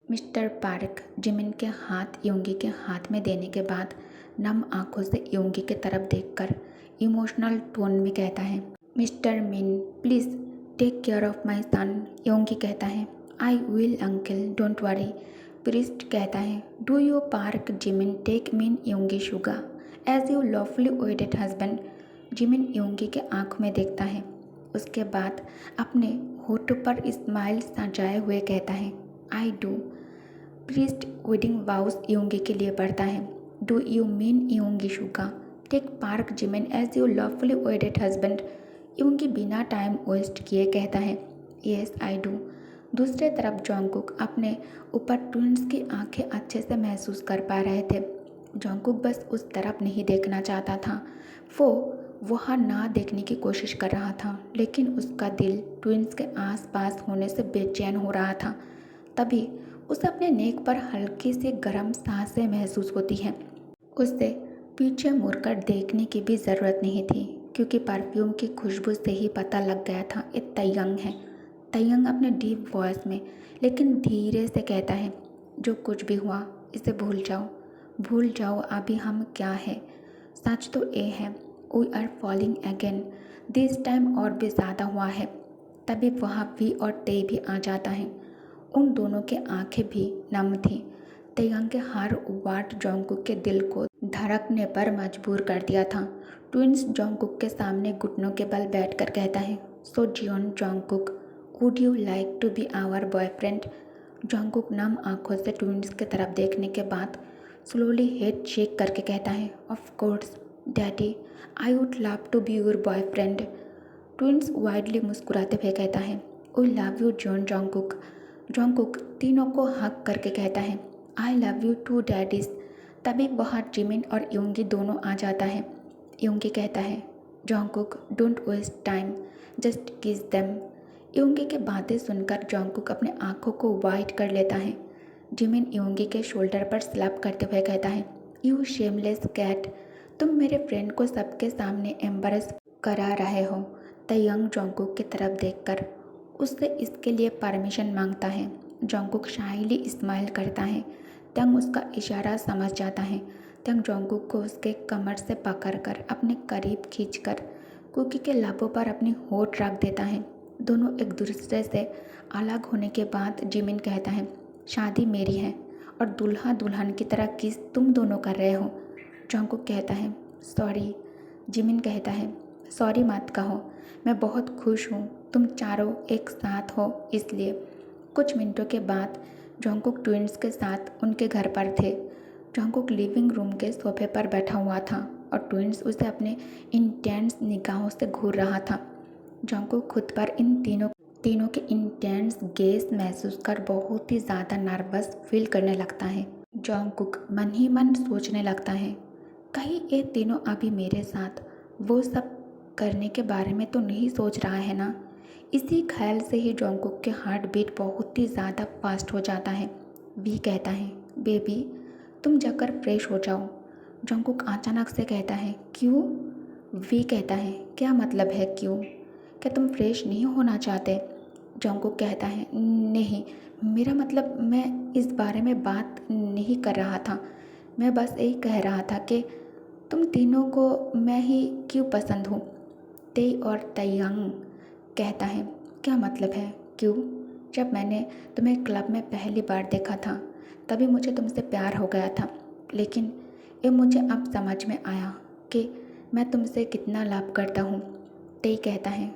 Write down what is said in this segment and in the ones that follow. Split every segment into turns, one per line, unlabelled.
Mister park Jimin के हाथ योंगी के हाथ में देने के बाद नम आंखों से योंगी की तरफ देखकर इमोशनल टोन में कहता है, mister Min please take care of my son. Yoongi कहता है, I will uncle don't worry. Priest कहता है, do you Park Jimin take Min Yoongi Suga as your lawfully wedded husband. Jimin Yoongi के आंख में देखता है, उसके बाद अपने होठों पर स्माइल सजाए हुए कहता है, I do. Priest wedding vows Yoongi के लिए पढ़ता है, do you Min Yoongi Suga take Park Jimin as your lawfully wedded husband. Yoongi बिना टाइम वेस्ट किए कहता है, येस आई डू। दूसरे तरफ जोंगकुक अपने ऊपर ट्विंस की आंखें अच्छे से महसूस कर पा रहे थे। जोंगकुक बस उस तरफ नहीं देखना चाहता था, वो वहाँ ना देखने की कोशिश कर रहा था, लेकिन उसका दिल ट्विंस के आसपास होने से बेचैन हो रहा था। तभी उसे अपने नेक पर हल्की सी गर्म सांसें महसूस होती हैं। उसे पीछे मुड़कर देखने की भी ज़रूरत नहीं थी, क्योंकि परफ्यूम की खुशबू से ही पता लग गया था ये तयंग है। तयंग अपने डीप वॉइस में लेकिन धीरे से कहता है, जो कुछ भी हुआ इसे भूल जाओ अभी हम क्या है। सच तो ये है, we are falling again, this time और भी ज़्यादा हुआ है। तभी वहाँ वी और ते भी आ जाता है। उन दोनों की आंखें भी नम थीं। तयंग के हर वर्ड जोंगकुक के दिल को धड़कने पर मजबूर कर दिया था। ट्विंस जोंगकुक के सामने घुटनों के बल बैठकर कहता है, so Jeon Jungkook, would you like to be our boyfriend. Jungkook नम आंखों से ट्विंस की तरफ देखने के बाद स्लोली हेड शेक करके कहता है, of course daddy, I would love to be your boyfriend. Twins widely मुस्कुराते हुए कहता है, we love you Jeon Jungkook. Jungkook तीनों को हक करके कहता है, I love you too daddies. तभी वहाँ जिमिन और योंगी दोनों आ जाता है। योंगी कहता है, Jungkook don't waste time, just kiss them. Yoongi की बातें सुनकर जोंगकुक अपने आंखों को वाइट कर लेता है। जिमिन योंगी के शोल्डर पर स्लैप करते हुए कहता है, यू शेमलेस कैट, तुम मेरे फ्रेंड को सबके सामने एम्बरेस करा रहे हो। तयंग जोंगकुक की तरफ देखकर उससे इसके लिए परमिशन मांगता है। जोंगकुक शाइली स्माइल करता है। तयंग उसका इशारा समझ जाता है। तयंग जोंगकुक को उसके कमर से पकड़कर अपने करीब खींचकर कुकी के लाभों पर अपनी होठ रख देता है। दोनों एक दूसरे से अलग होने के बाद जिमिन कहता है, शादी मेरी है और दूल्हा दुल्हन की तरह किस तुम दोनों कर रहे हो। जोंगकुक कहता है, सॉरी। जिमिन कहता है, सॉरी मत कहो, मैं बहुत खुश हूँ तुम चारों एक साथ हो इसलिए। कुछ मिनटों के बाद जोंगकुक ट्विंस के साथ उनके घर पर थे। जोंगकुक लिविंग रूम के सोफे पर बैठा हुआ था और ट्विंस उसे अपने इंटेंस निगाहों से घूर रहा था। जोंगकुक खुद पर इन तीनों के इंटेंस गेज महसूस कर बहुत ही ज़्यादा नर्वस फील करने लगता है। जोंगकुक मन ही मन सोचने लगता है, कहीं ये तीनों अभी मेरे साथ वो सब करने के बारे में तो नहीं सोच रहा है ना। इसी ख्याल से ही जोंगकुक के हार्ट बीट बहुत ही ज़्यादा फास्ट हो जाता है। वी कहता है, बेबी तुम जाकर फ्रेश हो जाओ। जोंगकुक अचानक से कहता है, क्यों। वी कहता है, क्या मतलब है क्यों, क्या तुम फ्रेश नहीं होना चाहते। जोंगकुक कहता है, नहीं, मेरा मतलब मैं इस बारे में बात नहीं कर रहा था, मैं बस यही कह रहा था कि तुम तीनों को मैं ही क्यों पसंद हूँ। ते और तयंग कहता है, क्या मतलब है क्यों। जब मैंने तुम्हें क्लब में पहली बार देखा था तभी मुझे तुमसे प्यार हो गया था, लेकिन ये मुझे अब समझ में आया कि मैं तुमसे कितना लव करता हूँ। ते कहता है,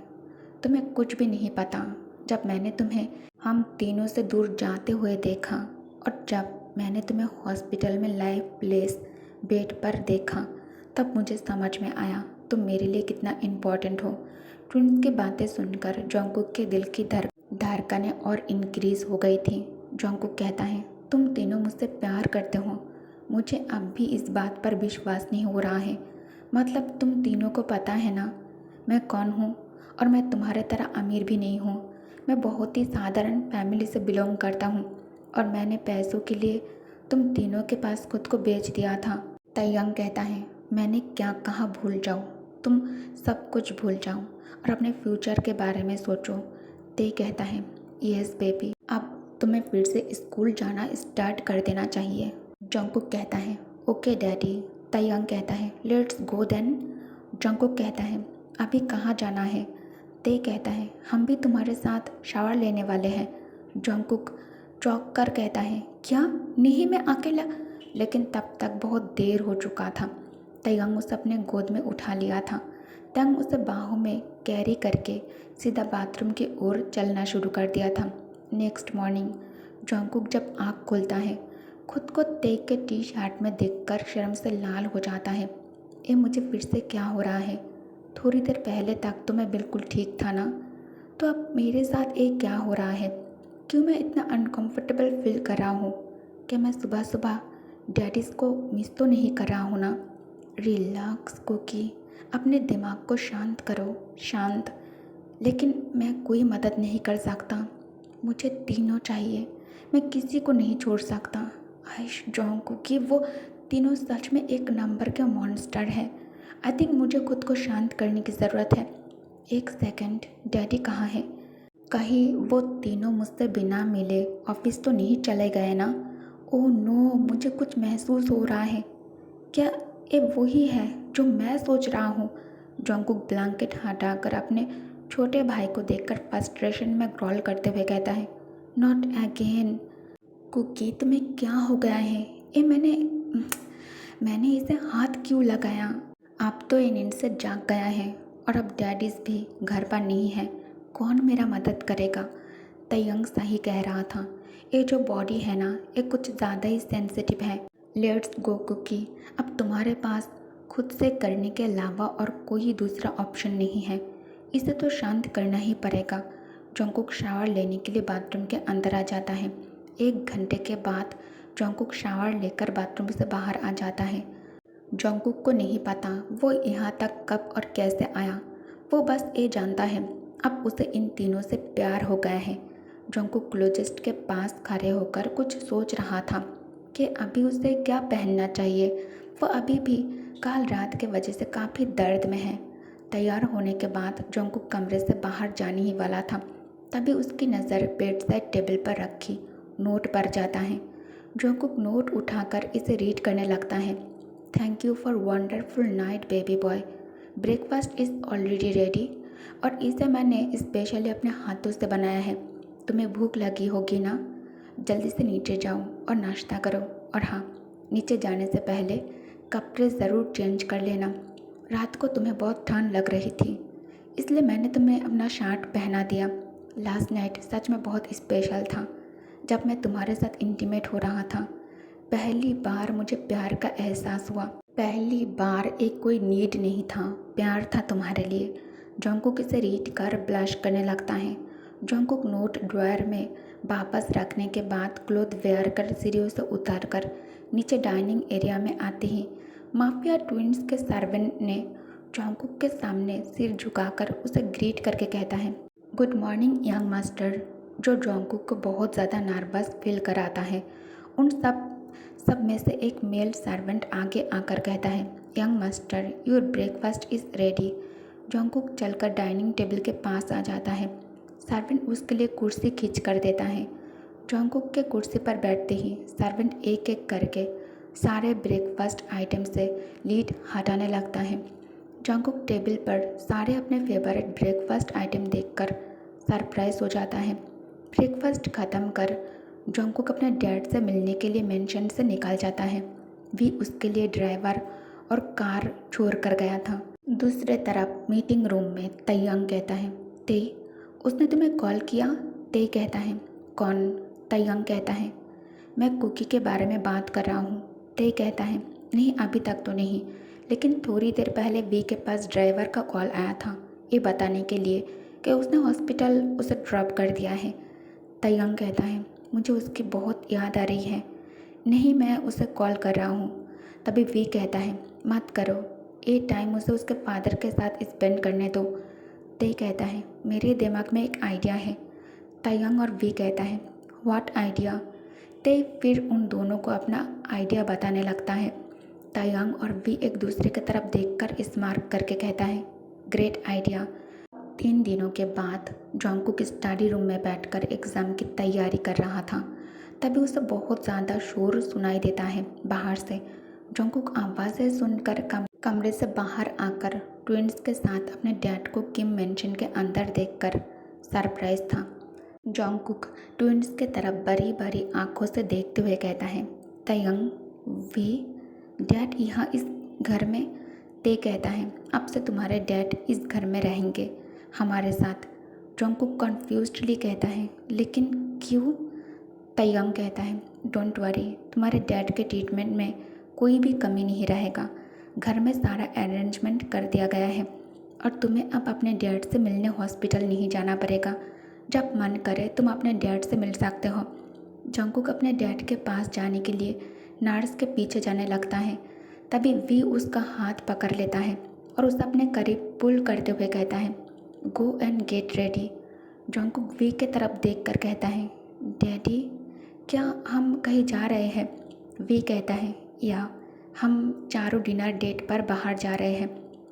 तुम्हें कुछ भी नहीं पता। जब मैंने तुम्हें हम तीनों से दूर जाते हुए देखा और जब मैंने तुम्हें हॉस्पिटल में लाइफ प्लेस बेड पर देखा तब मुझे समझ में आया तुम मेरे लिए कितना इम्पोर्टेंट हो। ट्विंस की बातें सुनकर जोंगकुक के दिल की धड़कनें और इंक्रीज हो गई थी। जोंगकुक कहता है, तुम तीनों मुझसे प्यार करते हो, मुझे अब भी इस बात पर विश्वास नहीं हो रहा है। मतलब तुम तीनों को पता है ना मैं कौन हूँ, और मैं तुम्हारे तरह अमीर भी नहीं हूँ। मैं बहुत ही साधारण फैमिली से बिलोंग करता हूँ और मैंने पैसों के लिए तुम तीनों के पास खुद को बेच दिया था। तयंग कहता है, मैंने क्या कहा भूल जाओ, तुम सब कुछ भूल जाओ और अपने फ्यूचर के बारे में सोचो। ते कहता है, यस बेबी, अब तुम्हें फिर से स्कूल जाना स्टार्ट कर देना चाहिए। जंकुक कहता है ओके डैडी। तायंग कहता है लेट्स गो देन। जंकुक कहता है अभी कहाँ जाना है? ते कहता है हम भी तुम्हारे साथ शावर लेने वाले हैं। जंकुक चौंक कर कहता है क्या? नहीं मैं अकेला। लेकिन तब तक बहुत देर हो चुका था। तायंग उसे अपने गोद में उठा लिया था। तंग उसे बाहों में कैरी करके सीधा बाथरूम की ओर चलना शुरू कर दिया था। नेक्स्ट मॉर्निंग जंकुक जब आँख खोलता है खुद को तेग के टी शर्ट में देखकर शर्म से लाल हो जाता है। ये मुझे फिर से क्या हो रहा है? थोड़ी देर पहले तक तो मैं बिल्कुल ठीक था ना, तो अब मेरे साथ ये क्या हो रहा है? क्यों मैं इतना अनकंफर्टेबल फील कर रहा हूँ? क्या मैं सुबह सुबह डैडीज़ को मिस तो नहीं कर रहा हूँ ना? रिलैक्स कुकी, अपने दिमाग को शांत करो, शांत। लेकिन मैं कोई मदद नहीं कर सकता। मुझे तीनों चाहिए, मैं किसी को नहीं छोड़ सकता। आयुष जॉन्ग कि वो तीनों सच में एक नंबर के मॉन्स्टर है। आई थिंक मुझे खुद को शांत करने की ज़रूरत है। एक सेकंड, डैडी कहाँ है? कहीं वो तीनों मुझसे बिना मिले ऑफिस तो नहीं चले गए ना? ओह नो, मुझे कुछ महसूस हो रहा है। क्या ये वही है जो मैं सोच रहा हूँ? जॉन्ग ब्लैंकेट हटाकर अपने छोटे भाई को देखकर फ्रस्ट्रेशन में ग्रॉल करते हुए कहता है नॉट अगेन। कुकी तुम्हें क्या हो गया है? ये मैंने इसे हाथ क्यों लगाया? अब तो ये नींद से जाग गया है और अब डैडीज भी घर पर नहीं है। कौन मेरा मदद करेगा? तयंग सही कह रहा था। ये जो बॉडी है ना, ये कुछ ज़्यादा ही सेंसिटिव है। लेट्स गो कुकी, अब तुम्हारे पास खुद से करने के अलावा और कोई दूसरा ऑप्शन नहीं है। इसे तो शांत करना ही पड़ेगा। जंकुक शावर लेने के लिए बाथरूम के अंदर आ जाता है। 1 घंटे के बाद जंकुक शावर लेकर बाथरूम से बाहर आ जाता है। जंकुक को नहीं पता वो यहाँ तक कब और कैसे आया। वो बस ये जानता है अब उसे इन तीनों से प्यार हो गया है। जंकुक क्लोजेस्ट के पास खड़े होकर कुछ सोच रहा था कि अभी उसे क्या पहनना चाहिए। वो अभी भी कल रात के वजह से काफ़ी दर्द में है। तैयार होने के बाद जंकुक कमरे से बाहर जाने ही वाला था, तभी उसकी नज़र बेड साइड टेबल पर रखी नोट पर जाता है। जंकुक नोट उठाकर इसे रीड करने लगता है। Thank you for wonderful night baby boy, breakfast is already ready और इसे मैंने स्पेशली अपने हाथों से बनाया है। तुम्हें भूख लगी होगी ना? जल्दी से नीचे जाओ और नाश्ता करो। और हाँ, नीचे जाने से पहले कपड़े ज़रूर चेंज कर लेना। रात को तुम्हें बहुत ठंड लग रही थी, इसलिए मैंने तुम्हें अपना शर्ट पहना दिया। लास्ट नाइट सच में बहुत स्पेशल था जब मैं तुम्हारे साथ इंटीमेट हो रहा था। पहली बार मुझे प्यार का एहसास हुआ। पहली बार एक कोई नीड नहीं था, प्यार था तुम्हारे लिए। जंकुक इसे रीड कर ब्लश करने लगता है। जंकुक नोट ड्रॉयर में वापस रखने के बाद क्लोथ वेयर कर सीढ़ियों से उतर कर नीचे डाइनिंग एरिया में आते ही माफिया ट्विंस के सर्वेंट ने जंकुक के सामने सिर झुकाकर उसे ग्रीट करके कहता है गुड मॉर्निंग यंग मास्टर, जो जंकुक को बहुत ज़्यादा नर्वस फील कराता है। उन सब में से एक मेल सर्वेंट आगे आकर कहता है young master, your breakfast is ready. Jungkook चलकर डाइनिंग टेबल के पास आ जाता है। सर्वेंट उसके लिए कुर्सी खींच कर देता है। जंकुक के कुर्सी पर बैठते ही सर्वेंट एक एक करके सारे ब्रेकफास्ट आइटम से लीड हटाने लगता है। जंकुक टेबल पर सारे अपने फेवरेट ब्रेकफास्ट आइटम देखकर सरप्राइज हो जाता है। ब्रेकफास्ट ख़त्म कर जंकुक अपने डैड से मिलने के लिए मेंशन से निकल जाता है। भी उसके लिए ड्राइवर और कार छोड़ कर गया था। दूसरे तरफ मीटिंग रूम में तयंग कहता है ते, उसने तुम्हें कॉल किया? ते कहता है कौन? तयंग कहता है मैं कुकी के बारे में बात कर रहा हूँ। ते कहता है नहीं, अभी तक तो नहीं, लेकिन थोड़ी देर पहले वी के पास ड्राइवर का कॉल आया था ये बताने के लिए कि उसने हॉस्पिटल उसे ड्रॉप कर दिया है। तयंग कहता है मुझे उसकी बहुत याद आ रही है। नहीं, मैं उसे कॉल कर रहा हूँ। तभी वी कहता है मत करो, ये टाइम उसे उसके फादर के साथ स्पेंड करने दो। ते कहता है मेरे दिमाग में एक आइडिया है। तयंग और वी कहता है व्हाट आइडिया? ते फिर उन दोनों को अपना आइडिया बताने लगता है। तयंग और वी एक दूसरे की तरफ देखकर स्मार्ट करके कहता है ग्रेट आइडिया। 3 दिनों के बाद जॉन्गकुक स्टडी रूम में बैठकर एग्ज़ाम की तैयारी कर रहा था। तभी उसे बहुत ज़्यादा शोर सुनाई देता है बाहर से। जॉन्गकुक आवाज़ें सुनकर कमरे से बाहर आकर ट्विंस के साथ अपने डैड को किम मेंशन के अंदर देखकर सरप्राइज था। जॉन्गकुक ट्विंस के तरफ बड़ी बड़ी आंखों से देखते हुए कहता है, तयंग, वी डैड यहाँ इस घर में। ते कहता है, अब से तुम्हारे डैड इस घर में रहेंगे हमारे साथ। जॉन्गकुक कन्फ्यूज्डली कहता है, लेकिन क्यों? तयंग कहता है, डोंट वरी, तुम्हारे डैड के ट्रीटमेंट में कोई भी कमी नहीं रहेगा। घर में सारा अरेंजमेंट कर दिया गया है और तुम्हें अब अपने डैड से मिलने हॉस्पिटल नहीं जाना पड़ेगा। जब मन करे तुम अपने डैड से मिल सकते हो। जॉन्गकुक अपने डैड के पास जाने के लिए नर्स के पीछे जाने लगता है। तभी वी उसका हाथ पकड़ लेता है और उसे अपने करीब पुल करते हुए कहता है, go and get ready. Jungkook V के तरफ देखकर कहता है, डैडी, क्या हम कहीं जा रहे हैं? वी कहता है, या हम चारों डिनर डेट पर बाहर जा रहे हैं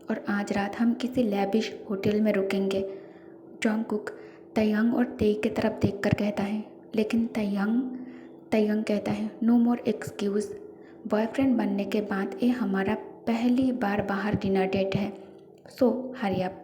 और आज रात हम किसी लैविश होटल में रुकेंगे। जॉन्गकुक तयंग और तेई की तरफ देखकर कहता है, लेकिन तयंग कहता है, नो मोर एक्सक्यूज़। बॉयफ्रेंड बनने के बाद ये हमारा पहली बार बाहर डिनर डेट है, सो हरी अप।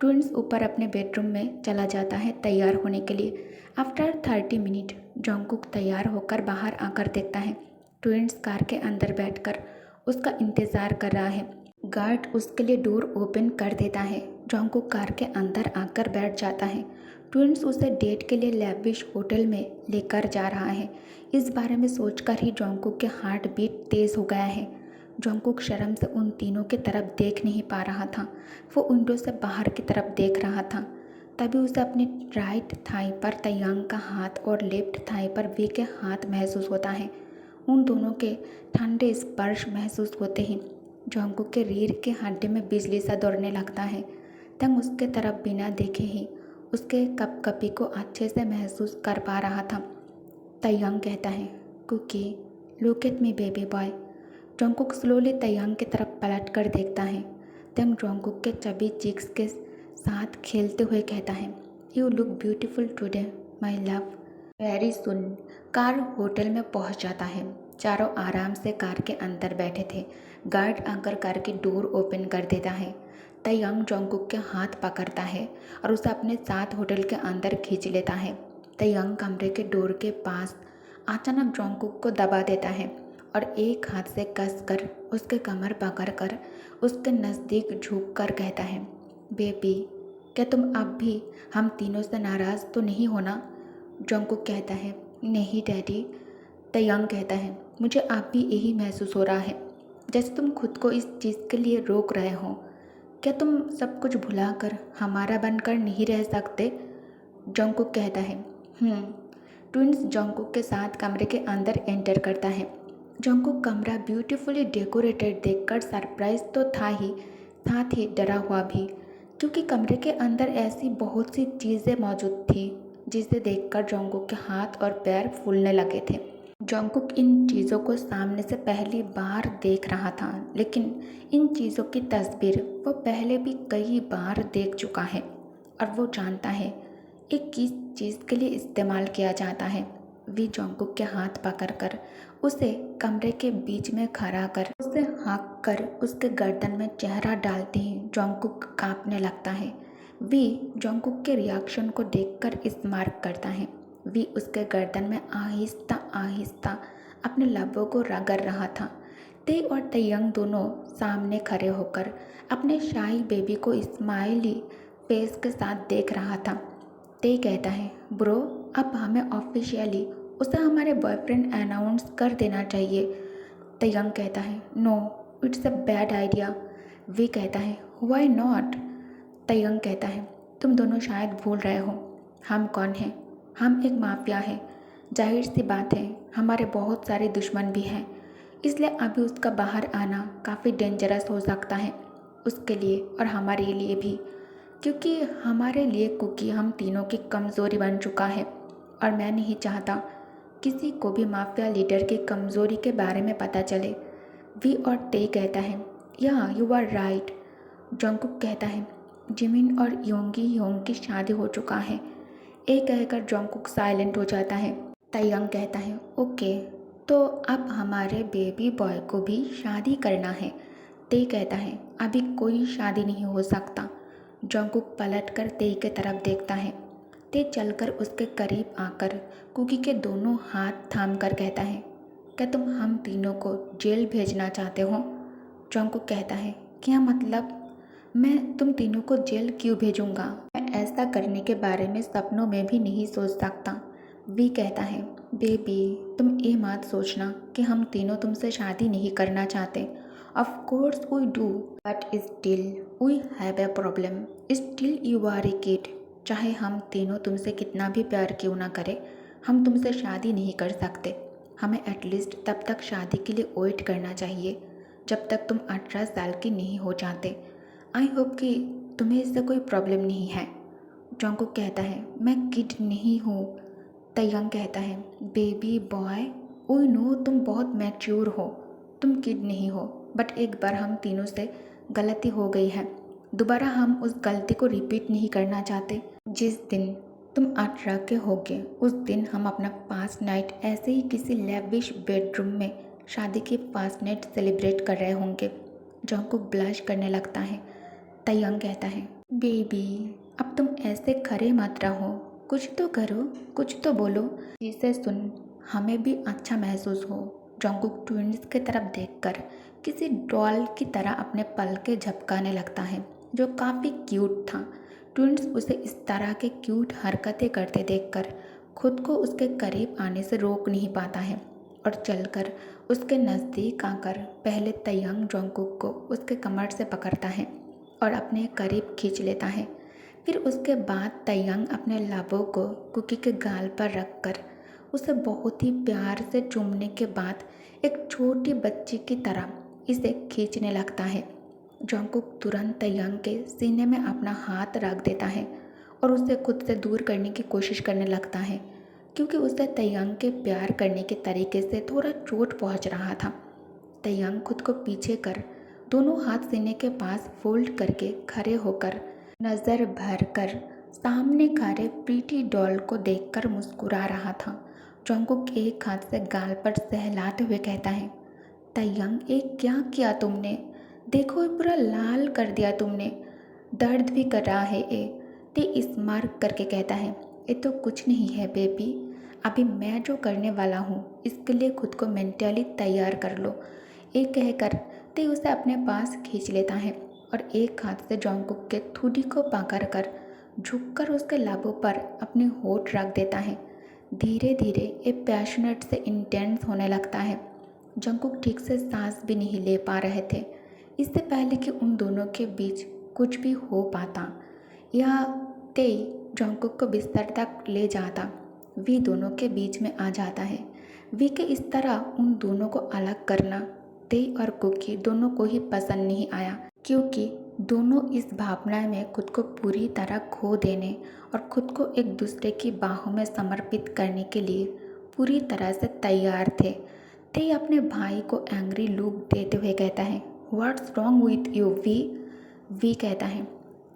ट्विंस ऊपर अपने बेडरूम में चला जाता है तैयार होने के लिए। आफ्टर 30 मिनट जॉन्गकुक तैयार होकर बाहर आकर देखता है ट्विंस कार के अंदर बैठकर उसका इंतज़ार कर रहा है। गार्ड उसके लिए डोर ओपन कर देता है। जॉन्गकुक कार के अंदर आकर बैठ जाता है। ट्विंस उसे डेट के लिए लैविश होटल में लेकर जा रहा है। इस बारे में सोचकर ही जॉन्गकुक के हार्ट बीट तेज़ हो गया है। जॉन्गकुक शर्म से उन तीनों की तरफ देख नहीं पा रहा था। वो विंडो से बाहर की तरफ देख रहा था। तभी उसे अपने राइट थाई पर तयंग का हाथ और लेफ्ट थाई पर वी के हाथ महसूस होता है। उन दोनों के ठंडे स्पर्श महसूस होते ही जॉन्गकुक के रीढ़ के हड्डी में बिजली सा दौड़ने लगता है। तंग उसके तरफ बिना देखे ही उसके कपकपी को अच्छे से महसूस कर पा रहा था। तयंग कहता है, Kookie, look at me baby boy. Jungkook slowly Taehyung की तरफ पलट कर देखता है। तंग जॉन्गकुक के चबी चिक्स के साथ खेलते हुए कहता है, you look beautiful today my love. Very soon car hotel में पहुंच जाता है। चारों आराम से कार के अंदर बैठे थे। गार्ड आकर कार की डोर ओपन कर देता है। तयंग जॉन्गकुक के हाथ पकड़ता है और उसे अपने साथ होटल के अंदर खींच लेता है। तयंग कमरे के डोर के पास अचानक जॉन्गकुक को दबा देता है और एक हाथ से कसकर उसके कमर पकड़कर उसके नज़दीक झुककर कहता है, बेबी, क्या तुम अब भी हम तीनों से नाराज़ तो नहीं हो ना? जॉन्गकुक कहता है, नहीं डैडी। तयंग कहता है, मुझे अब भी यही महसूस हो रहा है जैसे तुम खुद को इस चीज़ के लिए रोक रहे हो। क्या तुम सब कुछ भुलाकर हमारा बनकर नहीं रह सकते? जॉन्गकुक कहता है, ट्विंस जॉन्गकुक के साथ कमरे के अंदर एंटर करता है। जॉन्गकुक कमरा ब्यूटीफुली डेकोरेटेड देखकर सरप्राइज तो था ही, साथ ही डरा हुआ भी, क्योंकि कमरे के अंदर ऐसी बहुत सी चीज़ें मौजूद थी जिसे देखकर जॉन्गकुक के हाथ और पैर फूलने लगे थे। जॉन्गकुक इन चीज़ों को सामने से पहली बार देख रहा था, लेकिन इन चीज़ों की तस्वीर वो पहले भी कई बार देख चुका है और वो जानता है ये किस चीज़ के लिए इस्तेमाल किया जाता है। वी जॉन्गकुक के हाथ पकड़कर उसे कमरे के बीच में खड़ा कर उसे हाँक कर उसके गर्दन में चेहरा डालते ही जॉन्गकुक कांपने लगता है। वी जॉन्गकुक के रिएक्शन को देखकर स्मार्ट करता है। वी उसके गर्दन में आहिस्ता आहिस्ता अपने लबों को रगड़ रहा था। ते और तयंग दोनों सामने खड़े होकर अपने शाही बेबी को स्माइली फेस के साथ देख रहा था। ते कहता है, ब्रो, अब हमें ऑफिशियली उसे हमारे बॉयफ्रेंड अनाउंस कर देना चाहिए। तयंग कहता है, no, it's a bad idea. V कहता है, व्हाई नॉट? तयंग कहता है, तुम दोनों शायद भूल रहे हो हम कौन हैं। हम एक माफिया है। जाहिर सी बात है हमारे बहुत सारे दुश्मन भी हैं, इसलिए अभी उसका बाहर आना काफ़ी डेंजरस हो सकता है उसके लिए और हमारे लिए भी, क्योंकि हमारे लिए कुकी हम तीनों की कमज़ोरी बन चुका है और मैं नहीं चाहता किसी को भी माफिया लीडर की कमज़ोरी के बारे में पता चले। वी और ते कहता है, या यू आर राइट। जॉन्गकुक कहता है, जिमिन और योंग की शादी हो चुका है। ये कहकर जॉन्गकुक साइलेंट हो जाता है। ताइयांग कहता है ओके, तो अब हमारे बेबी बॉय को भी शादी करना है। ते कहता है अभी कोई शादी नहीं हो सकता। जॉन्गकुक पलटकर ते की तरफ देखता है। ते चलकर उसके करीब आकर कुकी के दोनों हाथ थाम कर कहता है क्या तुम हम तीनों को जेल भेजना चाहते हो? जॉन्गकुक कहता है क्या मतलब? मैं तुम तीनों को जेल क्यों भेजूंगा? मैं ऐसा करने के बारे में सपनों में भी नहीं सोच सकता। वी कहता है बेबी तुम ये मत सोचना कि हम तीनों तुमसे शादी नहीं करना चाहते। Of course we do, but still we have a problem. Still you are a kid. चाहे हम तीनों तुमसे कितना भी प्यार क्यों ना करें, हम तुमसे शादी नहीं कर सकते। हमें एटलीस्ट तब तक शादी के लिए वेट करना चाहिए जब तक तुम 18 साल की नहीं हो जाते। आई होप कि तुम्हें इससे कोई प्रॉब्लम नहीं है। जॉन्गकुक कहता है मैं किड नहीं हूँ। ताइयांग कहता है बेबी बॉय ओह नो तुम बहुत मैच्योर हो, तुम किड नहीं हो। बट एक बार हम तीनों से गलती हो गई है, दोबारा हम उस गलती को रिपीट नहीं करना चाहते। जिस दिन तुम 18 के होगे उस दिन हम अपना पास्ट नाइट ऐसे ही किसी लेविश बेडरूम में शादी की पास्ट नाइट सेलिब्रेट कर रहे होंगे। जॉन्गकुक ब्लश करने लगता है। ताइयांग कहता है बेबी अब तुम ऐसे खरे मत रहो, कुछ तो करो, कुछ तो बोलो जिसे सुन हमें भी अच्छा महसूस हो। जॉन्गकुक ट्विंस की तरफ देखकर किसी डॉल की तरह अपने पलके झपकाने लगता है जो काफ़ी क्यूट था। ट्विंस उसे इस तरह के क्यूट हरकतें करते देखकर खुद को उसके करीब आने से रोक नहीं पाता है और चलकर उसके नज़दीक आकर पहले ताइयांग जॉन्गकुक को उसके कमर से पकड़ता है और अपने करीब खींच लेता है। फिर उसके बाद ताइयांग अपने लाभों को कुकी के गाल पर रखकर उसे बहुत ही प्यार से चूमने के बाद एक छोटी बच्ची की तरह इसे खींचने लगता है। जॉन्गकुक तुरंत ताइयांग के सीने में अपना हाथ रख देता है और उसे खुद से दूर करने की कोशिश करने लगता है क्योंकि उसे ताइयांग के प्यार करने के तरीके से थोड़ा चोट पहुंच रहा था। ताइयांग खुद को पीछे कर दोनों हाथ सीने के पास फोल्ड करके खड़े होकर नज़र भर कर सामने खड़े प्रीटी डॉल को देखकर मुस्कुरा रहा था। जॉन्गकुक एक हाथ से गाल पर सहलाते हुए कहता है ताइयांग ये क्या किया तुमने? देखो ये पूरा लाल कर दिया तुमने, दर्द भी कर रहा है ये। ते स्मार्ट करके कहता है ये तो कुछ नहीं है बेबी, अभी मैं जो करने वाला हूँ इसके लिए खुद को मेंटली तैयार कर लो। ये कहकर ते उसे अपने पास खींच लेता है और एक हाथ से जॉन्गकुक के ठुड्डी को पकड़कर झुककर उसके लाभों पर अपनी होठ रख देता है। धीरे धीरे ये पैशनेट से इंटेंस होने लगता है। जॉन्गकुक ठीक से सांस भी नहीं ले पा रहे थे। इससे पहले कि उन दोनों के बीच कुछ भी हो पाता या ते जॉन्गकुक को बिस्तर तक ले जाता, वी दोनों के बीच में आ जाता है। वी के इस तरह उन दोनों को अलग करना ते और कुकी दोनों को ही पसंद नहीं आया क्योंकि दोनों इस भावना में खुद को पूरी तरह खो देने और खुद को एक दूसरे की बाहों में समर्पित करने के लिए पूरी तरह से तैयार थे। ते अपने भाई को एंग्री लुक देते हुए कहता है what's wrong with you V? V कहता है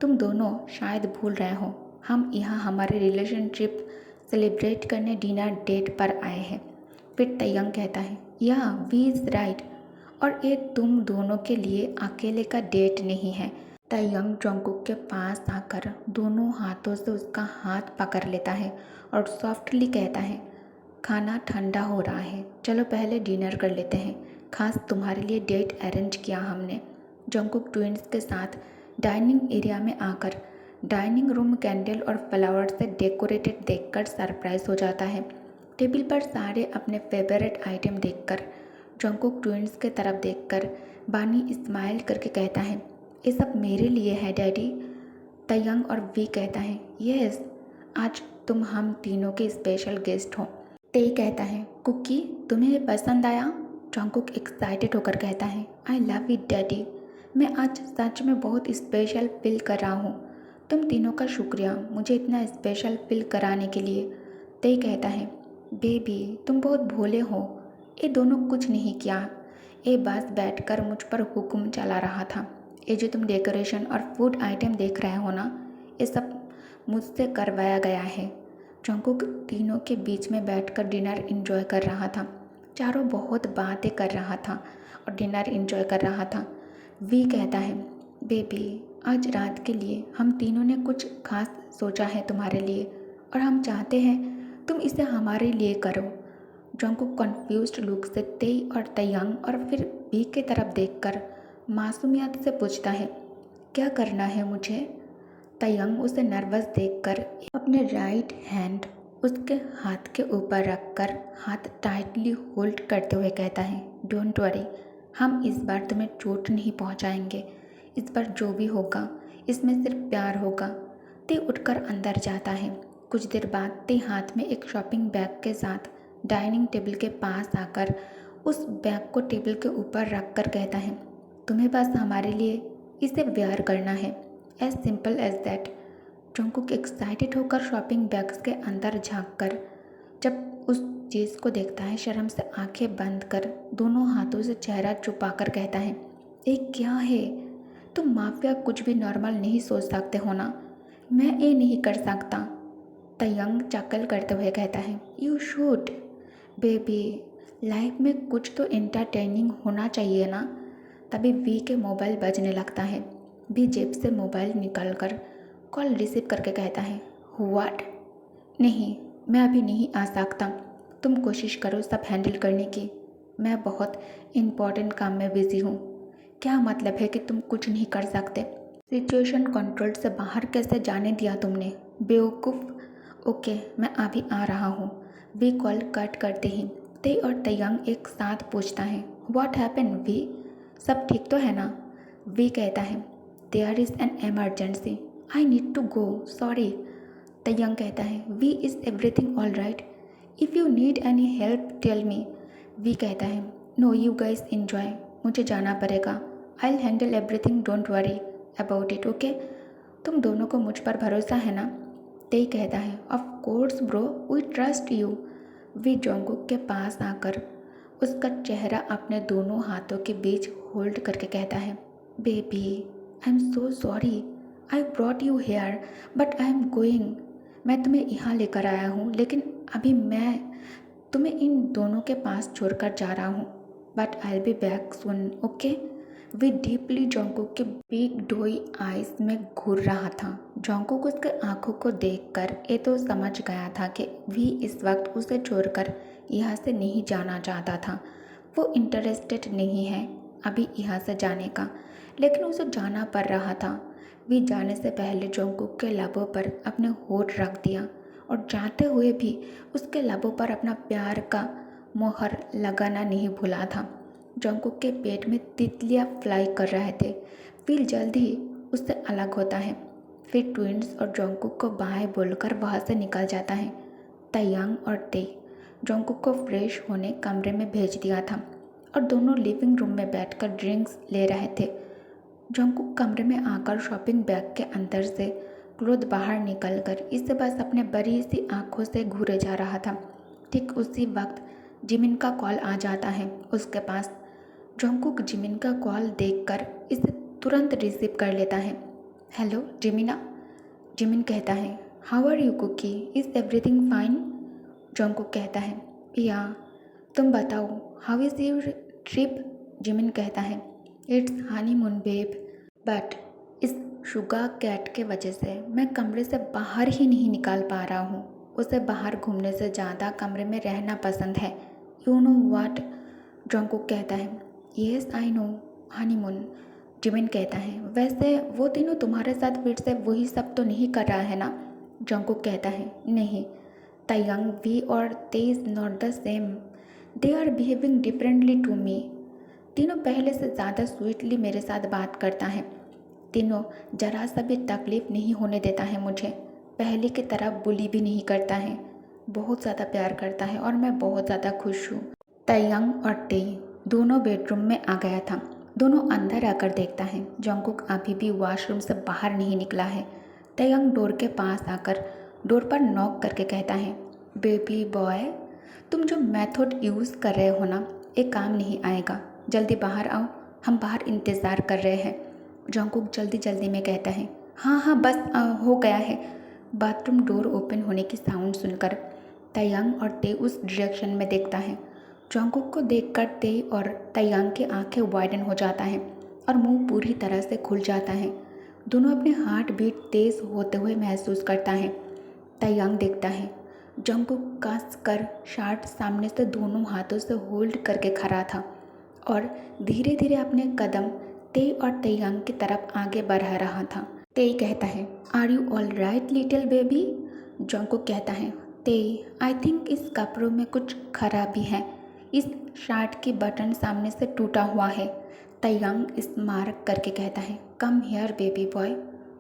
तुम दोनों शायद भूल रहे हो, हम यहाँ हमारे रिलेशनशिप सेलिब्रेट करने डिनर डेट पर आए हैं। फिर ताइयांग कहता है या वी इज़ राइट, और ये तुम दोनों के लिए अकेले का डेट नहीं है। ताइयांग जॉन्गकुक के पास आकर दोनों हाथों से उसका हाथ पकड़ लेता है और सॉफ्टली कहता है खाना ठंडा हो रहा है, चलो पहले डिनर कर लेते हैं, खास तुम्हारे लिए डेट अरेंज किया हमने। जॉन्गकुक ट्विंस के साथ डाइनिंग एरिया में आकर डाइनिंग रूम कैंडल और फ्लावर से डेकोरेटेड देखकर सरप्राइज हो जाता है। टेबल पर सारे अपने फेवरेट आइटम देखकर जॉन्गकुक ट्विंस के तरफ देखकर बानी स्माइल करके कहता है ये सब मेरे लिए है डैडी। ताइयांग और वी कहता है यस, आज तुम हम तीनों के स्पेशल गेस्ट हो। ते कहता है कुकी तुम्हें ये पसंद आया? जॉन्गकुक एक्साइटेड होकर कहता है आई लव इट डैडी, मैं आज सच में बहुत स्पेशल फील कर रहा हूँ। तुम तीनों का शुक्रिया मुझे इतना स्पेशल फील कराने के लिए। ते कहता है बेबी तुम बहुत भोले हो, ये दोनों कुछ नहीं किया, ये बस बैठकर मुझ पर हुक्म चला रहा था, ये जो तुम डेकोरेशन और फूड आइटम देख रहे हो ना, ये सब मुझसे करवाया गया है। जंगकुक तीनों के बीच में बैठकर डिनर एंजॉय कर रहा था। चारों बहुत बातें कर रहा था और डिनर एंजॉय कर रहा था। वी कहता है, बेबी आज रात के लिए हम तीनों ने कुछ खास सोचा है तुम्हारे लिए, और हम चाहते हैं तुम इसे हमारे लिए करो। जंगकुक कन्फ्यूज्ड लुक से तेई और तयंग और फिर वी की तरफ देखकर मासूमियत से पूछता है, क्या करना है मुझे? तयंग उसे नर्वस देखकर अपने राइट हैंड उसके हाथ के ऊपर रखकर हाथ टाइटली होल्ड करते हुए कहता है, डोंट वरी, हम इस बार तुम्हें चोट नहीं पहुंचाएंगे। इस बार जो भी होगा इसमें सिर्फ प्यार होगा। ते उठकर अंदर जाता है। कुछ देर बाद ते हाथ में एक शॉपिंग बैग के साथ डाइनिंग टेबल के पास आकर उस बैग को टेबल के ऊपर रख कर कहता है, तुम्हें बस हमारे लिए इसे वेयर करना है, as simple as that. Jungkook excited होकर शॉपिंग बैग्स के अंदर झांककर जब उस चीज़ को देखता है, शर्म से आंखें बंद कर दोनों हाथों से चेहरा छुपाकर कहता है, ये क्या है? तुम माफिया कुछ भी नॉर्मल नहीं सोच सकते हो ना? मैं ये नहीं कर सकता। तयंग चकल करते हुए कहता है, यू शुड बेबी, लाइफ में कुछ तो एंटरटेनिंग होना चाहिए ना। तभी वी के मोबाइल बजने लगता है। वी जेब से मोबाइल निकालकर कॉल रिसीव करके कहता है, व्हाट? नहीं, मैं अभी नहीं आ सकता। तुम कोशिश करो सब हैंडल करने की। मैं बहुत इम्पोर्टेंट काम में बिजी हूँ। क्या मतलब है कि तुम कुछ नहीं कर सकते? सिचुएशन कंट्रोल से बाहर कैसे जाने दिया तुमने, बेवकूफ़। ओके, मैं अभी आ रहा हूँ। वी कॉल कट करते ही ते और तयंग एक साथ पूछता है, व्हाट हैपन वी? सब ठीक तो है ना? वी कहता है, there is an emergency, I need to go, sorry. Taehyung कहता है, V is everything all right? If you need any help tell me. V कहता है, नो यू गाइस एंजॉय, मुझे जाना पड़ेगा। I will handle everything, don't worry about it, okay? तुम दोनों को मुझ पर भरोसा है ना? ते कहता है, of course bro, we trust you. V Jungkook के पास आकर उसका चेहरा अपने दोनों हाथों के बीच होल्ड करके कहता है, baby I am so sorry, I brought you here but I am going. मैं तुम्हें यहाँ लेकर आया हूँ, लेकिन अभी मैं तुम्हें इन दोनों के पास छोड़कर जा रहा हूँ, but I will be back soon, okay? Way deeply Jungkook के बिग डोई आइज में घूर रहा था। जंगकुक उसके आंखों को देखकर ये तो समझ गया था कि वी इस वक्त उसे छोड़कर यहाँ से नहीं जाना चाहता था। वो इंटरेस्टेड नहीं है अभी यहाँ से जाने का, लेकिन उसे जाना पड़ रहा था। वी जाने से पहले जंगकुक के लबों पर अपने होठ रख दिया और जाते हुए भी उसके लबों पर अपना प्यार का मोहर लगाना नहीं भूला था। जंगकुक के पेट में तितलियाँ फ्लाई कर रहे थे। फिर जल्द ही उससे अलग होता है। फिर ट्विंस और जंगकुक को बाय बोलकर वहाँ से निकल जाता है। तयंग और ते जंगकुक को फ्रेश होने कमरे में भेज दिया था और दोनों लिविंग रूम में बैठकर ड्रिंक्स ले रहे थे। जंगकुक कमरे में आकर शॉपिंग बैग के अंदर से क्लोथ बाहर निकलकर इसे बस अपने बड़ी सी आंखों से घूरे जा रहा था। ठीक उसी वक्त जिमिन का कॉल आ जाता है उसके पास। जंगकुक जिमिन का कॉल देखकर इसे तुरंत रिसीव कर लेता है। हेलो जिमिना, जिमिन कहता है, how are you Cookie, is everything fine? Jungkook कहता है, या तुम बताओ, how is your trip? Jimin कहता है, इट्स हनीमून बेब, बट इस शुगर कैट के वजह से मैं कमरे से बाहर ही नहीं निकाल पा रहा हूँ। उसे बाहर घूमने से ज़्यादा कमरे में रहना पसंद है। You know what? जंगकुक कहता है, yes I know honeymoon. Jimin कहता है, वैसे वो तीनों तुम्हारे साथ फिर से वही सब तो नहीं कर रहा है ना? जंगकुक कहता है, नहीं, तयंग, वी और Tae is not the same, they are behaving differently to me. तीनों पहले से ज़्यादा स्वीटली मेरे साथ बात करता है। तीनों जरा सा भी तकलीफ़ नहीं होने देता है मुझे। पहले की तरह बुली भी नहीं करता है। बहुत ज़्यादा प्यार करता है और मैं बहुत ज़्यादा खुश हूँ। तयंग और ते दोनों बेडरूम में आ गया था। दोनों अंदर आकर देखता है जंगकुक अभी भी वॉशरूम से बाहर नहीं निकला है। तयंग डोर के पास आकर डोर पर नॉक करके कहता है, बेबी बॉय, तुम जो मेथड यूज़ कर रहे हो ना, ये काम नहीं आएगा। जल्दी बाहर आओ, हम बाहर इंतज़ार कर रहे हैं। जंगकुक जल्दी जल्दी में कहता है। हाँ हाँ बस हो गया है। बाथरूम डोर ओपन होने की साउंड सुनकर तैयांग और ते उस डायरेक्शन में देखता है। जंगकुक को देखकर ते और तैयांग की आंखें वाइडन हो जाता है और मुंह पूरी तरह से खुल जाता है। दोनों अपने हार्ट बीट तेज होते हुए महसूस करता है। तैयांग देखता है जंगकुक कस कर शार्ट सामने से दोनों हाथों से होल्ड करके खड़ा था और धीरे धीरे अपने कदम ते और तैयांग की तरफ आगे बढ़ा रहा था। ते कहता है, are you all right little baby? Jungkook कहता है, ते आई थिंक इस कपड़ों में कुछ खराबी है। इस शर्ट की बटन सामने से टूटा हुआ है। तैयांग स्मार्क करके कहता है, come here baby boy.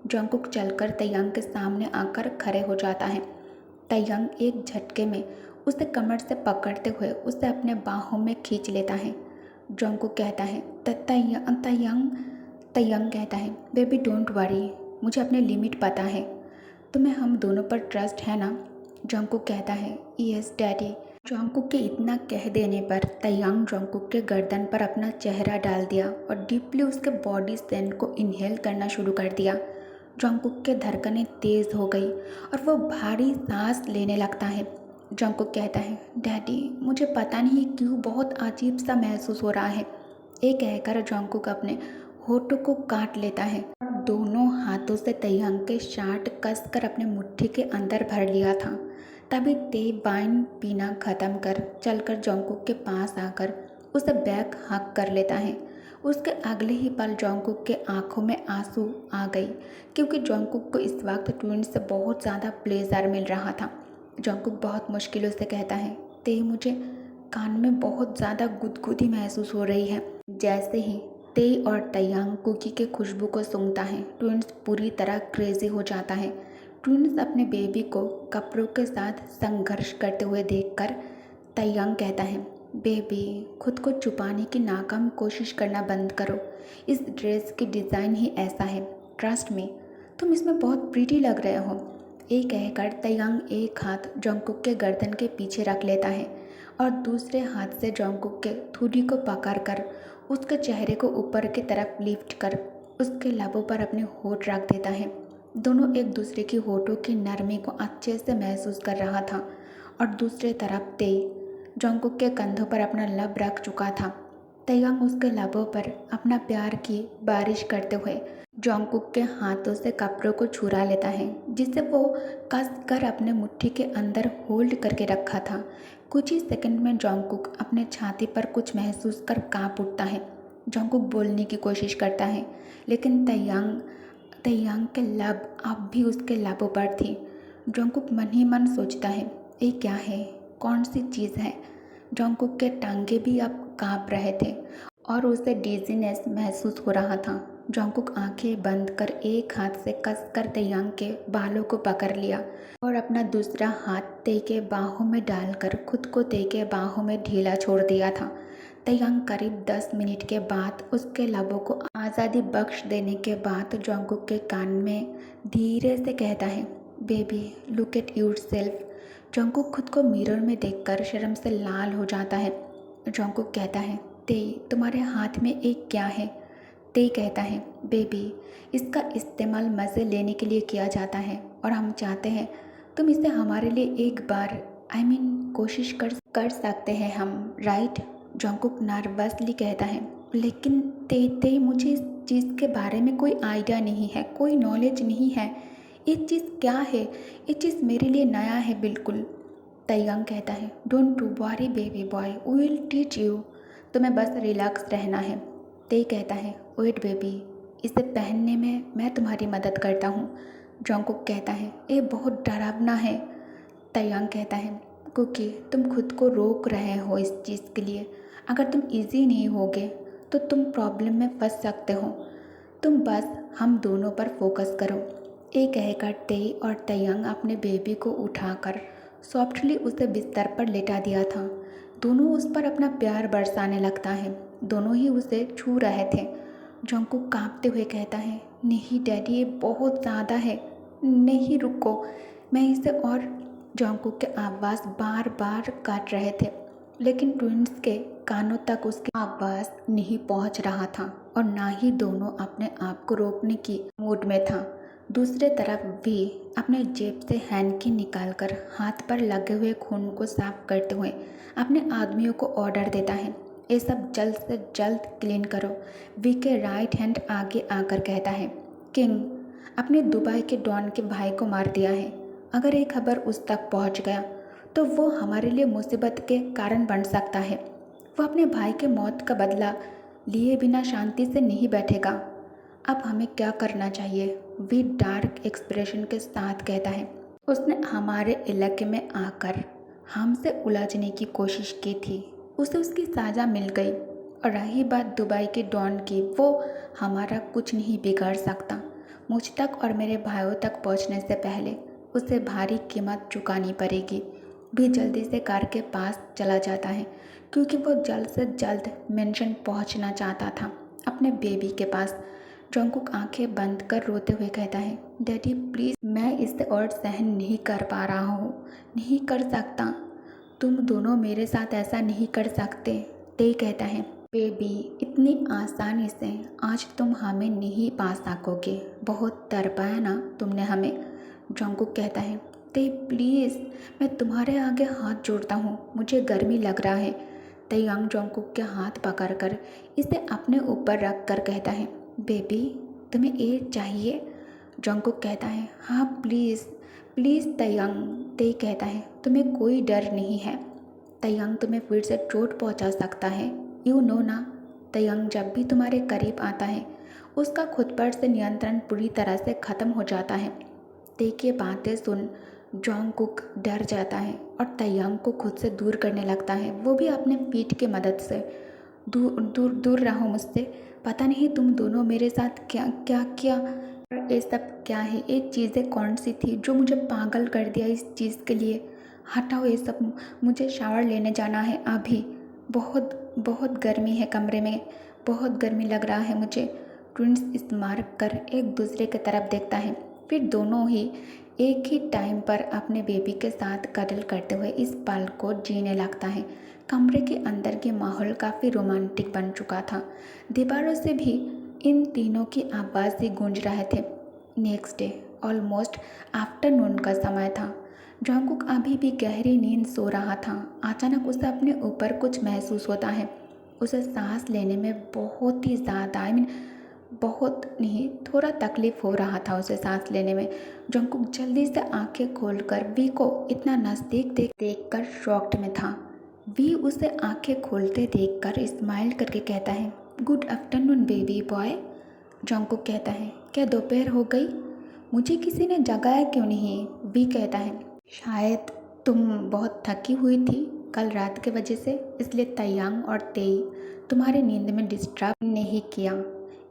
Jungkook चलकर तैयांग के सामने आकर खड़े हो जाता है। तैयांग एक झटके में उसे कमर से पकड़ते हुए उसे अपने बाहों में खींच लेता है। जंगकुक कहता है, तैयांग कहता है, बेबी डोंट वरी, मुझे अपने लिमिट पता है। तुम्हें हम दोनों पर ट्रस्ट है ना? जंगकुक कहता है, यस डैडी। जंगकुक के इतना कह देने पर तैयांग जंगकुक के गर्दन पर अपना चेहरा डाल दिया और डीपली उसके बॉडी सेंट को इनहेल करना शुरू कर दिया। जंगकुक के धड़कनें तेज हो गई और वो भारी सांस लेने लगता है। जंगकुक कहता है, डैडी मुझे पता नहीं क्यों बहुत अजीब सा महसूस हो रहा है। ये कहकर जंगकुक अपने होठों को काट लेता है और दोनों हाथों से तैयांग के शार्ट कसकर अपने मुट्ठी के अंदर भर लिया था। तभी ते वाइन पीना खत्म कर चलकर जंगकुक के पास आकर उसे बैक हक कर लेता है। उसके अगले ही पल जंगकुक के आंखों में आंसू आ गई क्योंकि जंगकुक को इस वक्त ट्विंस से बहुत ज़्यादा प्लेजर मिल रहा था। जंगकुक बहुत मुश्किलों से कहता है, ते मुझे कान में बहुत ज़्यादा गुदगुदी महसूस हो रही है। जैसे ही ते और तैयांग कुकी के खुशबू को सूंघता है, ट्विंस पूरी तरह क्रेजी हो जाता है। ट्विंस अपने बेबी को कपड़ों के साथ संघर्ष करते हुए देखकर तैयांग कहता है, बेबी खुद को छुपाने की नाकाम कोशिश करना बंद करो। इस ड्रेस की डिज़ाइन ही ऐसा है। ट्रस्ट मी, तुम इसमें बहुत प्रीटी लग रहे हो। ये कहकर तैयांग एक हाथ जंगकुक के गर्दन के पीछे रख लेता है और दूसरे हाथ से जंगकुक के थूडी को पकड़कर उसके चेहरे को ऊपर की तरफ लिफ्ट कर उसके लबों पर अपने होठ रख देता है। दोनों एक दूसरे की होठों की नरमी को अच्छे से महसूस कर रहा था और दूसरे तरफ ते जंगकुक के कंधों पर अपना लब रख चुका था। तैयांग उसके लबों पर अपना प्यार की बारिश करते हुए जंगकुक के हाथों से कपड़ों को छुरा लेता है जिसे वो कस कर अपने मुट्ठी के अंदर होल्ड करके रखा था। कुछ ही सेकंड में जंगकुक अपने छाती पर कुछ महसूस कर कांप उठता है। जंगकुक बोलने की कोशिश करता है लेकिन तैयांग के लब अब भी उसके लबों पर थी। जंगकुक मन ही मन सोचता है, ये क्या है, कौन सी चीज़ है? जंगकुक के टांगे भी अब कांप रहे थे और उसे डिजीनेस महसूस हो रहा था। जंगकुक आंखें बंद कर एक हाथ से कसकर तैयांग के बालों को पकड़ लिया और अपना दूसरा हाथ ते के बाहों में डालकर खुद को ते के बाहों में ढीला छोड़ दिया था। तैयांग करीब 10 मिनट के बाद उसके लबों को आज़ादी बख्श देने के बाद जंगकुक के कान में धीरे से कहता है, baby look at yourself. Jungkook खुद को मिरर में देखकर शर्म से लाल हो जाता है। जंगकुक कहता है, ते तुम्हारे हाथ में एक क्या है? ते कहता है, बेबी इसका इस्तेमाल मज़े लेने के लिए किया जाता है और हम चाहते हैं तुम इसे हमारे लिए एक बार कोशिश कर सकते हैं हम, राइट? जंगकुक नर्वसली कहता है, लेकिन ते मुझे इस चीज़ के बारे में कोई आइडिया नहीं है, कोई नॉलेज नहीं है। ये चीज़ क्या है? ये चीज़ मेरे लिए नया है बिल्कुल। तैयांग कहता है, don't worry baby boy, we will teach you. तुम्हें बस रिलैक्स रहना है। ते कहता है, वेट बेबी, इसे पहनने में मैं तुम्हारी मदद करता हूँ। जंगकुक कहता है, ये बहुत डरावना है। तैयांग कहता है, कुकी तुम खुद को रोक रहे हो इस चीज़ के लिए। अगर तुम इजी नहीं होगे तो तुम प्रॉब्लम में फंस सकते हो। तुम बस हम दोनों पर फोकस करो। ये कहकर ते और तैयांग अपने बेबी को उठाकर सॉफ्टली उसे बिस्तर पर लेटा दिया था। दोनों उस पर अपना प्यार बरसाने लगता है। दोनों ही उसे छू रहे थे। जंगकुक कांपते हुए कहता है, नहीं डैडी ये बहुत ज़्यादा है, नहीं रुको, मैं इसे और। जंगकुक के आवाज़ बार बार काट रहे थे। लेकिन ट्विंस के कानों तक उसकी आवाज़ नहीं पहुंच रहा था और ना ही दोनों अपने आप को रोकने की मूड में था। दूसरे तरफ भी अपने जेब से हैंकी निकालकर हाथ पर लगे हुए खून को साफ करते हुए अपने आदमियों को ऑर्डर देता है, ये सब जल्द से जल्द क्लीन करो। वी के राइट हैंड आगे आकर कहता है, किंग अपने दुबई के डॉन के भाई को मार दिया है। अगर ये खबर उस तक पहुंच गया तो वो हमारे लिए मुसीबत के कारण बन सकता है। वो अपने भाई के मौत का बदला लिए बिना शांति से नहीं बैठेगा। अब हमें क्या करना चाहिए? वी डार्क एक्सप्रेशन के साथ कहता है, उसने हमारे इलाके में आकर हमसे उलझने की कोशिश की थी, उसे उसकी सजा मिल गई। और रही बात दुबई के डॉन की, वो हमारा कुछ नहीं बिगाड़ सकता। मुझ तक और मेरे भाइयों तक पहुंचने से पहले उसे भारी कीमत चुकानी पड़ेगी। भी जल्दी से कार के पास चला जाता है क्योंकि वो जल्द से जल्द मेंशन पहुंचना चाहता था अपने बेबी के पास। जंगकुक आंखें बंद कर रोते हुए कहता है, डैडी प्लीज़, मैं इसे और सहन नहीं कर पा रहा हूँ, नहीं कर सकता। तुम दोनों मेरे साथ ऐसा नहीं कर सकते। ते कहता है, बेबी इतनी आसानी से आज तुम हमें नहीं पा सकोगे, बहुत तड़पाया ना तुमने हमें। जंगकुक कहता है, ते प्लीज़, मैं तुम्हारे आगे हाथ जोड़ता हूँ, मुझे गर्मी लग रहा है। तयंग जंगकुक के हाथ पकड़कर इसे अपने ऊपर रख कर कहता है, बेबी तुम्हें ये चाहिए? जंगकुक कहता है, हाँ प्लीज़ प्लीज़ तयंग। ते कहता है, तुम्हें कोई डर नहीं है। तयंग तुम्हें फिर से चोट पहुंचा सकता है, यू नो ना। तयंग जब भी तुम्हारे करीब आता है उसका खुद पर से नियंत्रण पूरी तरह से ख़त्म हो जाता है। ते की बातें सुन जंगकुक डर जाता है और तयंग को खुद से दूर करने लगता है। वो भी अपने पीठ की मदद से, दूर दूर दूर रहो मुझसे, पता नहीं तुम दोनों मेरे साथ क्या क्या किया। ये सब क्या है? ये चीज़ें कौन सी थी जो मुझे पागल कर दिया इस चीज़ के लिए? हटाओ ये सब, मुझे शावर लेने जाना है अभी। बहुत बहुत गर्मी है कमरे में, बहुत गर्मी लग रहा है मुझे। ट्विंस स्मार्ट कर एक दूसरे की तरफ देखता है, फिर दोनों ही एक ही टाइम पर अपने बेबी के साथ कदल करते हुए इस पल को जीने लगता है। कमरे के अंदर के माहौल काफ़ी रोमांटिक बन चुका था। दीवारों से भी इन तीनों की आवाज़ ही गूंज रहे थे। नेक्स्ट डे ऑलमोस्ट आफ्टरनून का समय था। जंगकुक अभी भी गहरी नींद सो रहा था। अचानक उसे अपने ऊपर कुछ महसूस होता है। उसे सांस लेने में बहुत ही ज़्यादा बहुत नहीं, थोड़ा तकलीफ़ हो रहा था उसे सांस लेने में। जंगकुक जल्दी से आंखें खोलकर वी को इतना नज़दीक देखकर शॉक्ड में था। वी उसे आंखें खोलते देखकर स्माइल करके कहता है, good afternoon baby boy. Jungkook कहता है, क्या दोपहर हो गई? मुझे किसी ने जगाया क्यों नहीं? वी कहता है, शायद तुम बहुत थकी हुई थी कल रात के वजह से, इसलिए तयंग और तेई तुम्हारी नींद में डिस्टर्ब नहीं किया।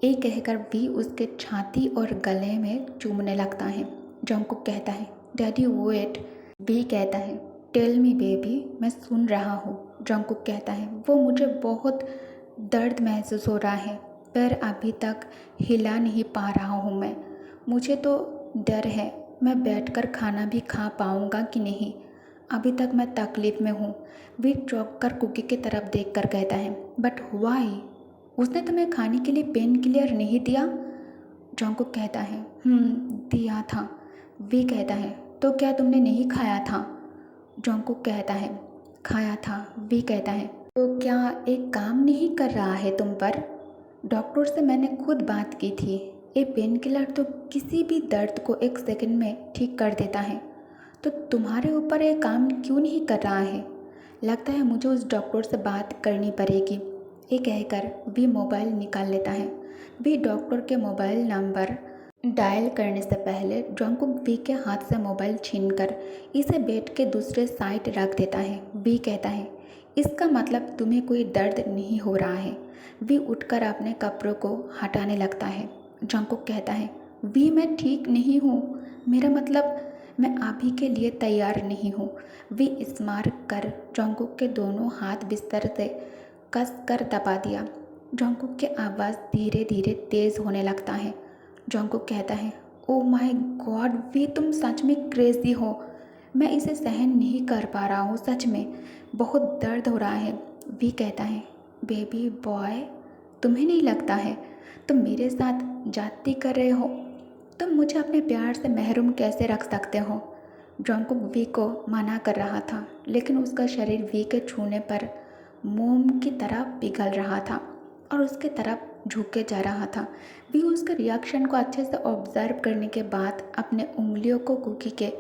ये कहकर वी उसके छाती और गले में चूमने लगता है। जंगकुक कहता है, डैडी वेट। वी कहता है, टेल मी बेबी, मैं सुन रहा हूँ। जंगकुक कहता है, वो मुझे बहुत दर्द महसूस हो रहा है, पैर अभी तक हिला नहीं पा रहा हूँ मैं। मुझे तो डर है मैं बैठकर खाना भी खा पाऊँगा कि नहीं। अभी तक मैं तकलीफ़ में हूँ। वी चौंक कर कुकी की तरफ देख कर कहता है, बट व्हाई? उसने तुम्हें खाने के लिए पेन किलर नहीं दिया? जंगकुक कहता है, दिया था। वी कहता है, तो क्या तुमने नहीं खाया था? जंगकुक कहता है, खाया था। वी कहता है, तो क्या एक काम नहीं कर रहा है तुम पर? डॉक्टर से मैंने खुद बात की थी, ये पेन किलर तो किसी भी दर्द को एक सेकंड में ठीक कर देता है, तो तुम्हारे ऊपर ये काम क्यों नहीं कर रहा है? लगता है मुझे उस डॉक्टर से बात करनी पड़ेगी। ये कहकर वी मोबाइल निकाल लेता है। वी डॉक्टर के मोबाइल नंबर डायल करने से पहले जंगकुक वी के हाथ से मोबाइल छीनकर इसे बेड के दूसरे साइड रख देता है। वी कहता है, इसका मतलब तुम्हें कोई दर्द नहीं हो रहा है। वी उठकर अपने कपड़ों को हटाने लगता है। जंगकुक कहता है, वी मैं ठीक नहीं हूँ, मेरा मतलब मैं अभी के लिए तैयार नहीं हूँ। वी स्मार्ट कर जंगकुक के दोनों हाथ बिस्तर से कस कर दबा दिया। जंगकुक की आवाज़ धीरे धीरे तेज़ होने लगता है। जंगकुक कहता है, ओ माय गॉड वी, तुम सच में क्रेजी हो। मैं इसे सहन नहीं कर पा रहा हूँ, सच में बहुत दर्द हो रहा है। वी कहता है, बेबी बॉय, तुम्हें नहीं लगता है तुम मेरे साथ जाती कर रहे हो? तुम मुझे अपने प्यार से महरूम कैसे रख सकते हो? जंकुक वी को मना कर रहा था, लेकिन उसका शरीर वी के छूने पर मोम की तरह पिघल रहा था और उसके तरफ झुके जा रहा था। वी उसके रिएक्शन को अच्छे से ऑब्जर्व करने के बाद अपने उंगलियों को कुकी के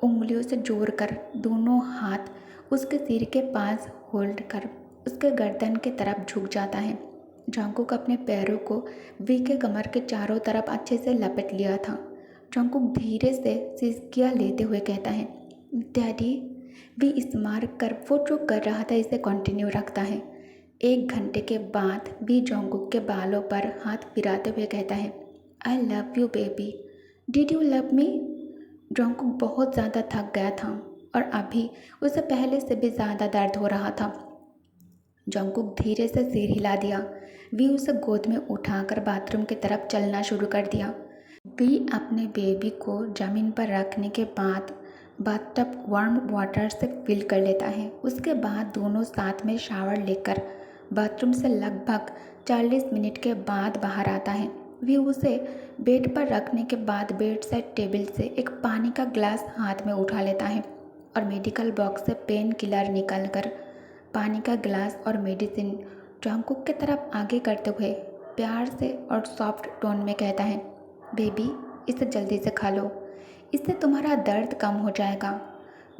उंगलियों से जोड़कर दोनों हाथ उसके सिर के पास होल्ड कर उसके गर्दन के तरफ झुक जाता है। जंकुक अपने पैरों को वी के कमर के चारों तरफ अच्छे से लपेट लिया था। जंकुक धीरे से सिसकियां लेते हुए कहता है, डैडी। वी स्मार कर वो जो कर रहा था इसे कंटिन्यू रखता है। 1 घंटे के बाद वी जंकुक के बालों पर हाथ फिराते हुए कहता है, I love you baby, did you love me? Jungkook बहुत ज़्यादा थक गया था और अभी उसे पहले से भी ज़्यादा दर्द हो रहा था। जंकुक धीरे से सिर हिला दिया। वी उसे गोद में उठाकर बाथरूम की तरफ चलना शुरू कर दिया। वी अपने बेबी को ज़मीन पर रखने के बाद बाथटब वार्म वाटर से फिल कर लेता है। उसके बाद दोनों साथ में शावर लेकर बाथरूम से लगभग 40 मिनट के बाद बाहर आता है। वी उसे बेड पर रखने के बाद बेड साइड टेबल से एक पानी का ग्लास हाथ में उठा लेता है और मेडिकल बॉक्स से पेन किलर निकाल कर पानी का ग्लास और मेडिसिन जंकुक की तरफ आगे करते हुए प्यार से और सॉफ्ट टोन में कहता है, बेबी इसे जल्दी से खा लो, इससे तुम्हारा दर्द कम हो जाएगा।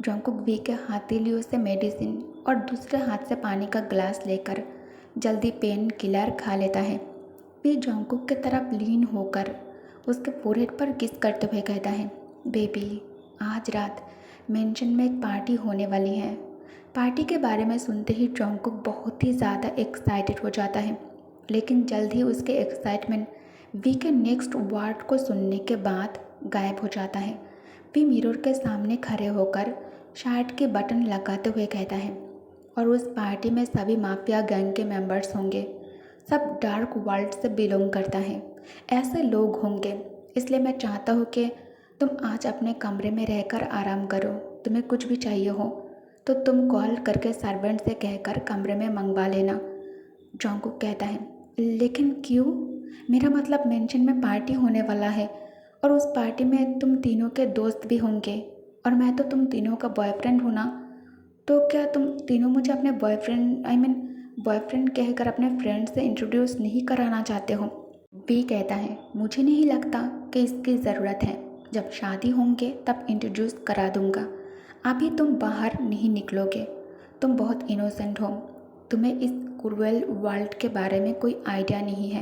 जंकुक वी के हथेलियों से मेडिसिन और दूसरे हाथ से पानी का ग्लास लेकर जल्दी पेन किलर खा लेता है। वी जंकुक की तरफ लीन होकर उसके फोरहेड पर किस करते हुए कहता है, बेबी आज रात मेंशन में एक पार्टी होने वाली है। पार्टी के बारे में सुनते ही जंकुक बहुत ही ज़्यादा एक्साइटेड हो जाता है, लेकिन जल्द ही उसके एक्साइटमेंट वी के नेक्स्ट वर्ड को सुनने के बाद गायब हो जाता है। वी मिरर के सामने खड़े होकर शर्ट के बटन लगाते हुए कहता है, और उस पार्टी में सभी माफिया गैंग के मेंबर्स होंगे। सब डार्क वर्ल्ड से बिलोंग करता है, ऐसे लोग होंगे। इसलिए मैं चाहता हूँ कि तुम आज अपने कमरे में रहकर आराम करो। तुम्हें कुछ भी चाहिए हो तो तुम कॉल करके सर्वेंट से कहकर कमरे में मंगवा लेना। जंकुक कहता है, लेकिन क्यों? मेरा मतलब मेंशन में पार्टी होने वाला है और उस पार्टी में तुम तीनों के दोस्त भी होंगे और मैं तो तुम तीनों का बॉयफ्रेंड हूँ ना। तो क्या तुम तीनों मुझे अपने बॉयफ्रेंड कहकर अपने फ्रेंड से इंट्रोड्यूस नहीं कराना चाहते हो? वी कहता है, मुझे नहीं लगता कि इसकी ज़रूरत है। जब शादी होंगे तब इंट्रोड्यूस करा दूंगा। अभी तुम बाहर नहीं निकलोगे। तुम बहुत इनोसेंट हो। तुम्हें इस क्रूएल वर्ल्ड के बारे में कोई आइडिया नहीं है।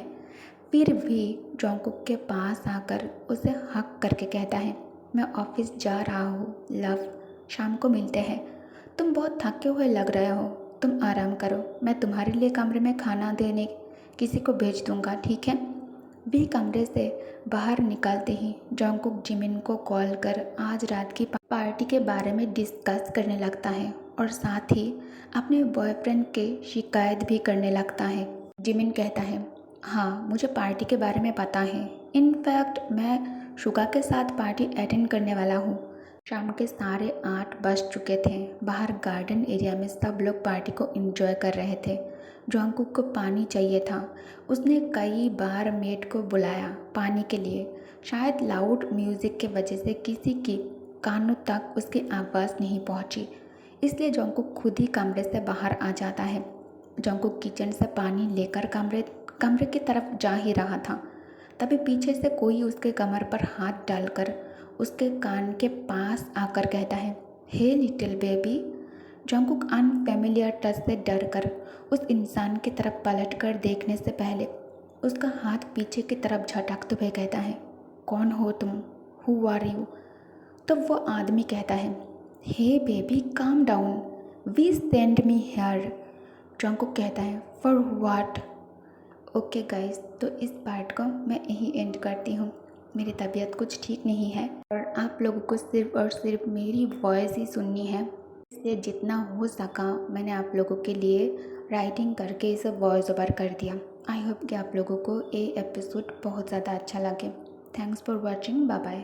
फिर भी जंकुक के पास आकर उसे हक करके कहता है, मैं ऑफिस जा रहा हूँ लव, शाम को मिलते हैं। तुम बहुत थके हुए लग रहे हो, तुम आराम करो। मैं तुम्हारे लिए कमरे में खाना देने किसी को भेज दूंगा, ठीक है? वी कमरे से बाहर निकलते ही जंकुक जिमिन को कॉल कर आज रात की पार्टी के बारे में डिस्कस करने लगता है और साथ ही अपने बॉयफ्रेंड की शिकायत भी करने लगता है। जिमिन कहता है, हाँ मुझे पार्टी के बारे में पता है। इनफैक्ट मैं शुगा के साथ पार्टी अटेंड करने वाला हूँ। शाम के 8:30 बज चुके थे। बाहर गार्डन एरिया में सब लोग पार्टी को एंजॉय कर रहे थे। जंकुक को पानी चाहिए था। उसने कई बार मेट को बुलाया पानी के लिए। शायद लाउड म्यूज़िक की वजह से किसी की कानों तक उसकी आवाज़ नहीं पहुंची, इसलिए जंकुक खुद ही कमरे से बाहर आ जाता है। जंकुक किचन से पानी लेकर कमरे की तरफ जा ही रहा था, तभी पीछे से कोई उसके कमर पर हाथ डालकर उसके कान के पास आकर कहता है, hey little baby. Jungkook unfamiliar touch से डरकर उस इंसान की तरफ पलटकर देखने से पहले उसका हाथ पीछे की तरफ झटकते हुए कहता है, कौन हो तुम? Who are you? तब वो आदमी कहता है, hey baby calm down, we send me here. Jungkook कहता है, फॉर व्हाट? ओके गाइस, तो इस पार्ट को मैं यहीं एंड करती हूँ। मेरी तबीयत कुछ ठीक नहीं है और आप लोगों को सिर्फ और सिर्फ मेरी वॉइस ही सुननी है, इसलिए जितना हो सका मैंने आप लोगों के लिए राइटिंग करके इसे वॉइस ओवर कर दिया। आई होप कि आप लोगों को ये एपिसोड बहुत ज़्यादा अच्छा लगे। Thanks for watching, bye bye.